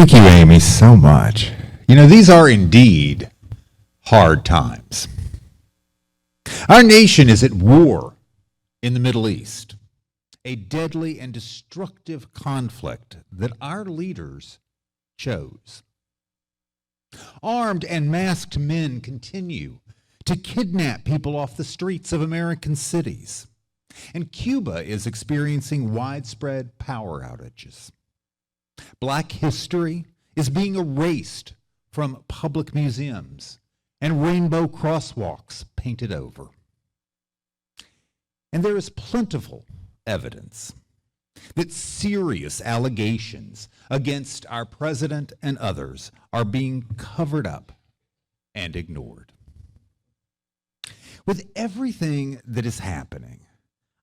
Thank you, Amy, so much. You know, these are indeed hard times. Our nation is at war in the Middle East, a deadly and destructive conflict that our leaders chose. Armed and masked men continue to kidnap people off the streets of American cities, and Cuba is experiencing widespread power outages. Black history is being erased from public museums and rainbow crosswalks painted over. And there is plentiful evidence that serious allegations against our president and others are being covered up and ignored. With everything that is happening,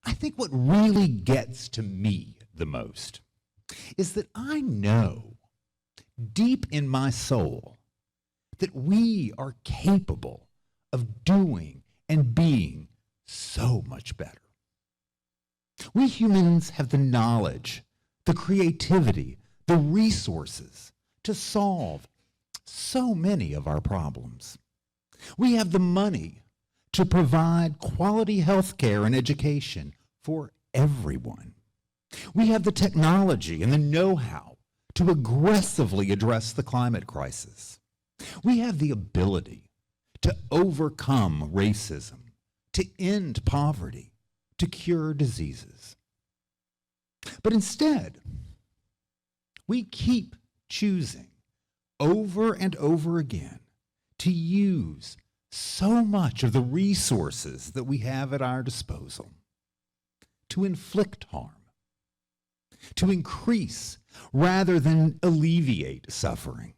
I think what really gets to me the most is that I know deep in my soul that we are capable of doing and being so much better. We humans have the knowledge, the creativity, the resources to solve so many of our problems. We have the money to provide quality health care and education for everyone. We have the technology and the know-how to aggressively address the climate crisis. We have the ability to overcome racism, to end poverty, to cure diseases. But instead, we keep choosing over and over again to use so much of the resources that we have at our disposal to inflict harm, to increase rather than alleviate suffering,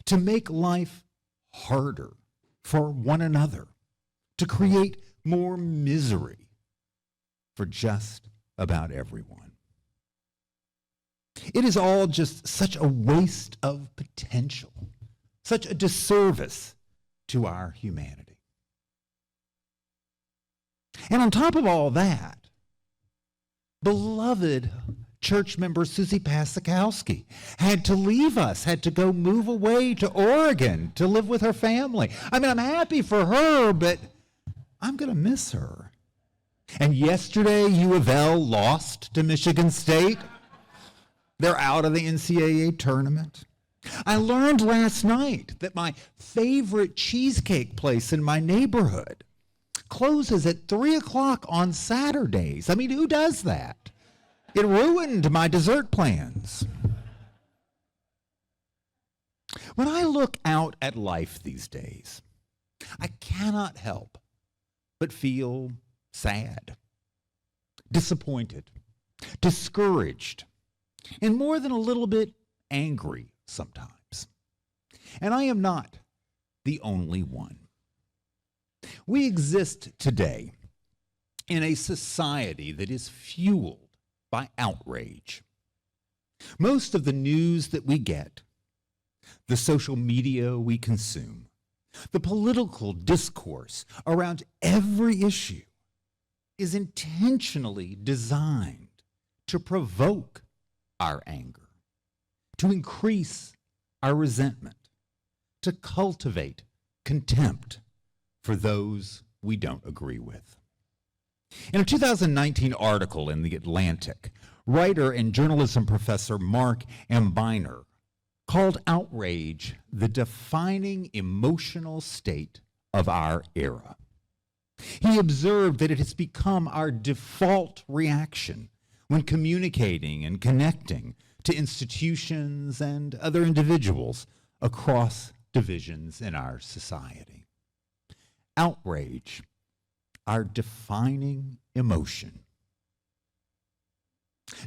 to make life harder for one another, to create more misery for just about everyone. It is all just such a waste of potential, such a disservice to our humanity. And on top of all that, beloved church member Susie Pasikowski had to leave us, had to go move away to Oregon to live with her family. I mean, I'm happy for her, but I'm going to miss her. And yesterday, U of L lost to Michigan State. They're out of the NCAA tournament. I learned last night that my favorite cheesecake place in my neighborhood closes at 3 o'clock on Saturdays. I mean, who does that? It ruined my dessert plans. When I look out at life these days, I cannot help but feel sad, disappointed, discouraged, and more than a little bit angry sometimes. And I am not the only one. We exist today in a society that is fueled by outrage. Most of the news that we get, the social media we consume, the political discourse around every issue is intentionally designed to provoke our anger, to increase our resentment, to cultivate contempt for those we don't agree with. In a 2019 article in The Atlantic, writer and journalism professor Mark M. Beisner called outrage the defining emotional state of our era. He observed that it has become our default reaction when communicating and connecting to institutions and other individuals across divisions in our society. Outrage, our defining emotion.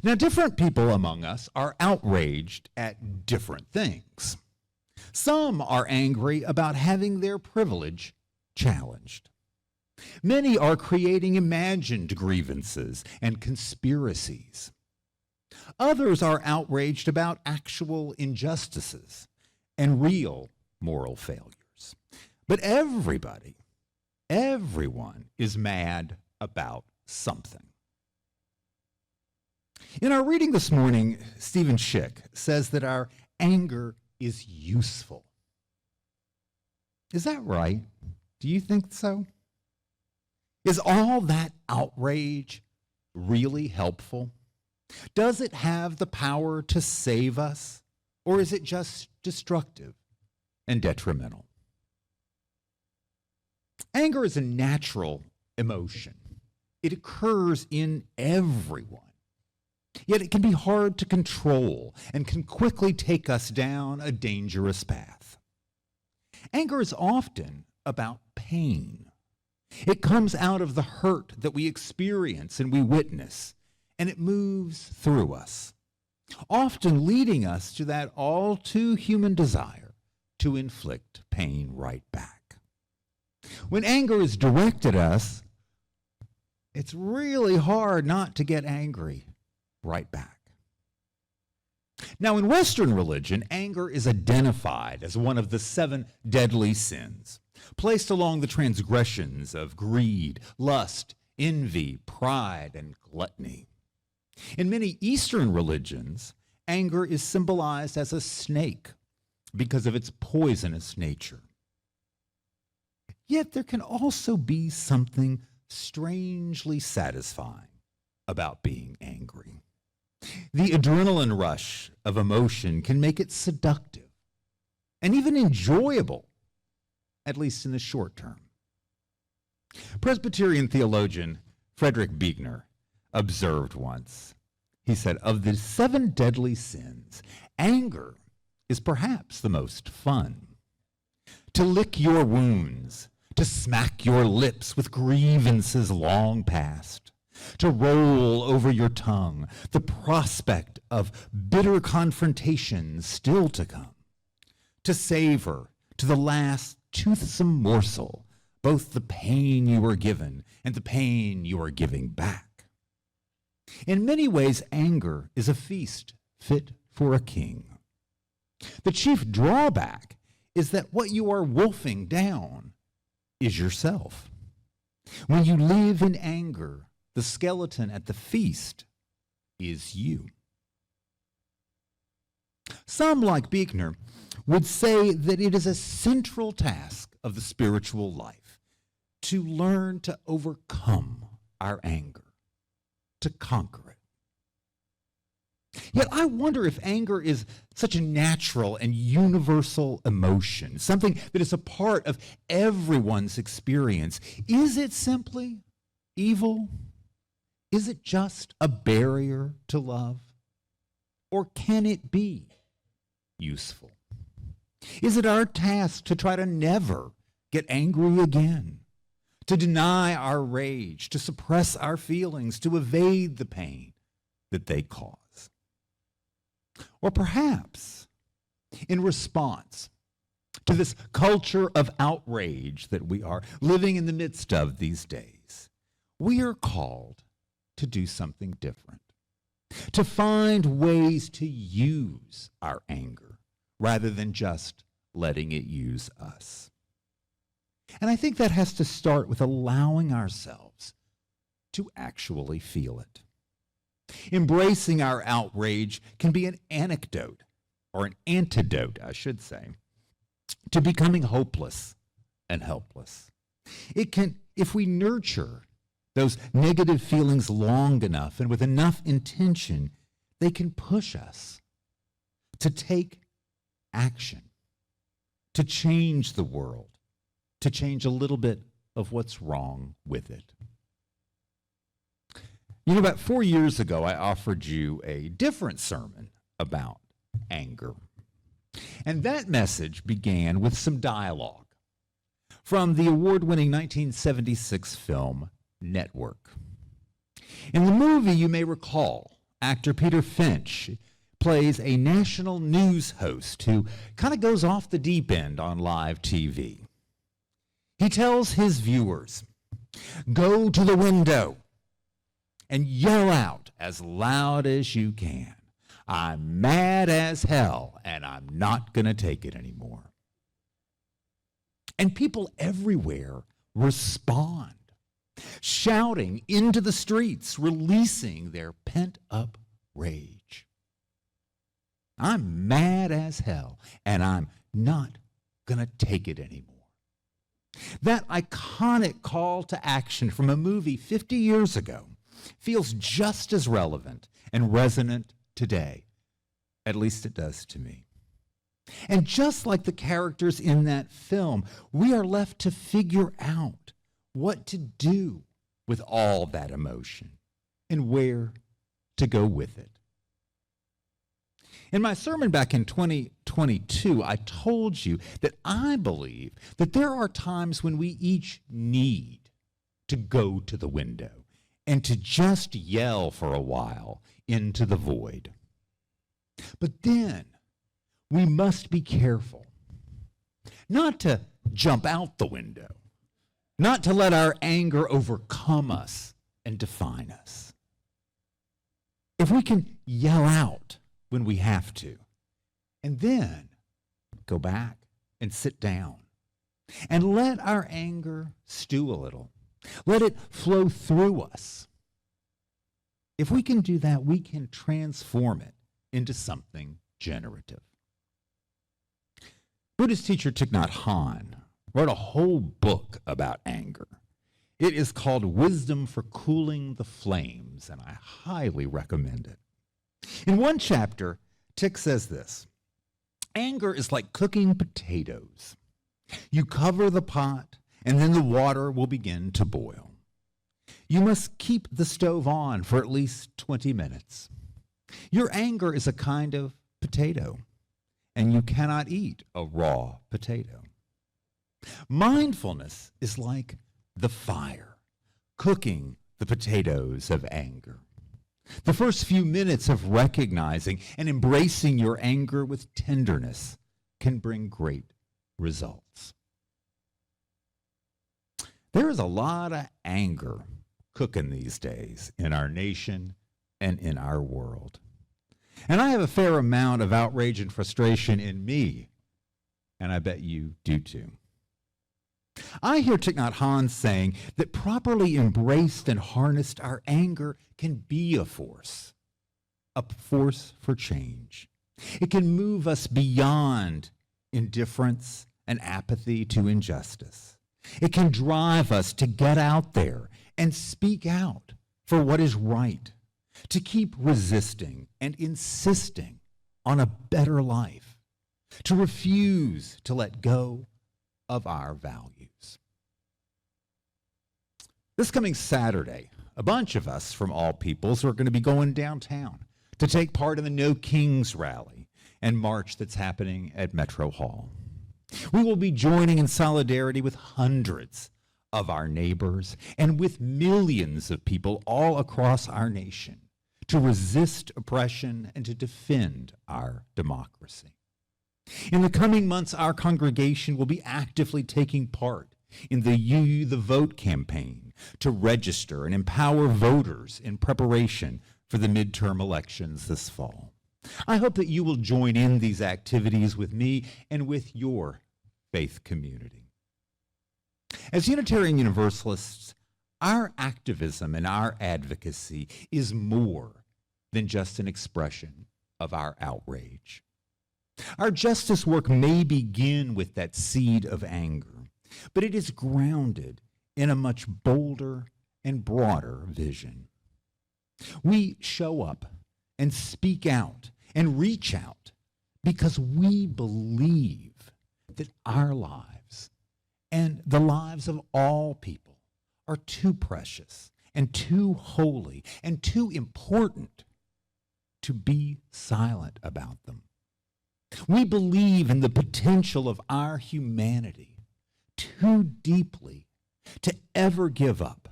Now, different people among us are outraged at different things. Some are angry about having their privilege challenged. Many are creating imagined grievances and conspiracies. Others are outraged about actual injustices and real moral failures. But everyone is mad about something. In our reading this morning, Stephen Schick says that our anger is useful. Is that right? Do you think so? Is all that outrage really helpful? Does it have the power to save us, or is it just destructive and detrimental? Anger is a natural emotion. It occurs in everyone. Yet it can be hard to control and can quickly take us down a dangerous path. Anger is often about pain. It comes out of the hurt that we experience and we witness, and it moves through us, often leading us to that all too human desire to inflict pain right back. When anger is directed at us, it's really hard not to get angry right back. Now, in Western religion, anger is identified as one of the 7 deadly sins, placed along the transgressions of greed, lust, envy, pride, and gluttony. In many Eastern religions, anger is symbolized as a snake because of its poisonous nature. Yet there can also be something strangely satisfying about being angry. The adrenaline rush of emotion can make it seductive and even enjoyable, at least in the short term. Presbyterian theologian Frederick Beisner observed once, he said, "Of the 7 deadly sins, anger is perhaps the most fun. To lick your wounds, to smack your lips with grievances long past, to roll over your tongue the prospect of bitter confrontations still to come, to savor to the last toothsome morsel both the pain you were given and the pain you are giving back. In many ways, anger is a feast fit for a king. The chief drawback is that what you are wolfing down is yourself. When you live in anger, the skeleton at the feast is you." Some, like Beisner, would say that it is a central task of the spiritual life to learn to overcome our anger, to conquer it. Yet I wonder if anger is such a natural and universal emotion, something that is a part of everyone's experience. Is it simply evil? Is it just a barrier to love? Or can it be useful? Is it our task to try to never get angry again, to deny our rage, to suppress our feelings, to evade the pain that they cause? Or perhaps, in response to this culture of outrage that we are living in the midst of these days, we are called to do something different, to find ways to use our anger rather than just letting it use us. And I think that has to start with allowing ourselves to actually feel it. Embracing our outrage can be an antidote, I should say, to becoming hopeless and helpless. It can, if we nurture those negative feelings long enough and with enough intention, they can push us to take action, to change the world, to change a little bit of what's wrong with it. You know, about 4 years ago, I offered you a different sermon about anger. And that message began with some dialogue from the award-winning 1976 film, Network. In the movie, you may recall, actor Peter Finch plays a national news host who kind of goes off the deep end on live TV. He tells his viewers, "Go to the window and yell out as loud as you can. I'm mad as hell, and I'm not going to take it anymore." And people everywhere respond, shouting into the streets, releasing their pent-up rage. I'm mad as hell, and I'm not going to take it anymore. That iconic call to action from a movie 50 years ago feels just as relevant and resonant today. At least it does to me. And just like the characters in that film, we are left to figure out what to do with all that emotion and where to go with it. In my sermon back in 2022, I told you that I believe that there are times when we each need to go to the window and to just yell for a while into the void. But then we must be careful not to jump out the window, not to let our anger overcome us and define us. If we can yell out when we have to, and then go back and sit down and let our anger stew a little, let it flow through us. If we can do that, we can transform it into something generative. Buddhist teacher Thich Nhat Hanh wrote a whole book about anger. It is called Wisdom for Cooling the Flames, and I highly recommend it. In one chapter, Thich says this: anger is like cooking potatoes. You cover the pot, and then the water will begin to boil. You must keep the stove on for at least 20 minutes. Your anger is a kind of potato, and you cannot eat a raw potato. Mindfulness is like the fire, cooking the potatoes of anger. The first few minutes of recognizing and embracing your anger with tenderness can bring great results. There is a lot of anger cooking these days in our nation and in our world. And I have a fair amount of outrage and frustration in me, and I bet you do too. I hear Thich Nhat Hanh saying that properly embraced and harnessed, our anger can be a force for change. It can move us beyond indifference and apathy to injustice. It can drive us to get out there and speak out for what is right, to keep resisting and insisting on a better life, to refuse to let go of our values. This coming Saturday, a bunch of us from All Peoples are going to be going downtown to take part in the No Kings rally and march that's happening at Metro Hall. We will be joining in solidarity with hundreds of our neighbors and with millions of people all across our nation to resist oppression and to defend our democracy. In the coming months, our congregation will be actively taking part in the You the Vote campaign to register and empower voters in preparation for the midterm elections this fall. I hope that you will join in these activities with me and with your faith community. As Unitarian Universalists, our activism and our advocacy is more than just an expression of our outrage. Our justice work may begin with that seed of anger, but it is grounded in a much bolder and broader vision. We show up and speak out and reach out because we believe that our lives and the lives of all people are too precious and too holy and too important to be silent about them. We believe in the potential of our humanity too deeply to ever give up,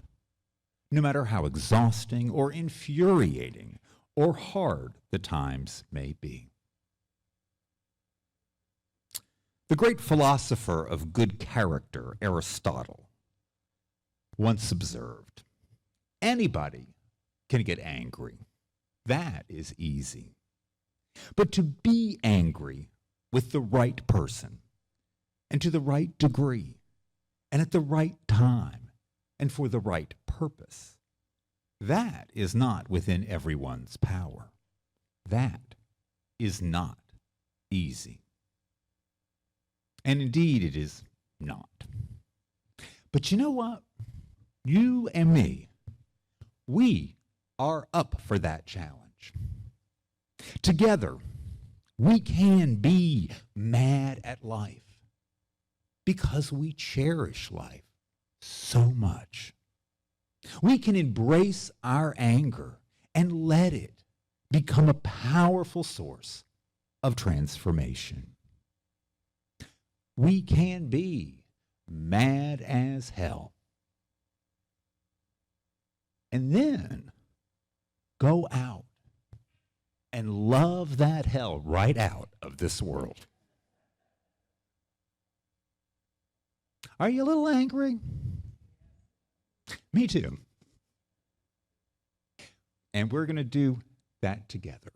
no matter how exhausting or infuriating or hard the times may be. The great philosopher of good character, Aristotle, once observed, anybody can get angry. That is easy. But to be angry with the right person and to the right degree and at the right time and for the right purpose, that is not within everyone's power. That is not easy. And indeed, it is not. But you know what? You and me, we are up for that challenge. Together, we can be mad at life because we cherish life so much. We can embrace our anger and let it become a powerful source of transformation. We can be mad as hell and then go out and love that hell right out of this world. Are you a little angry? Me too. And we're going to do that together.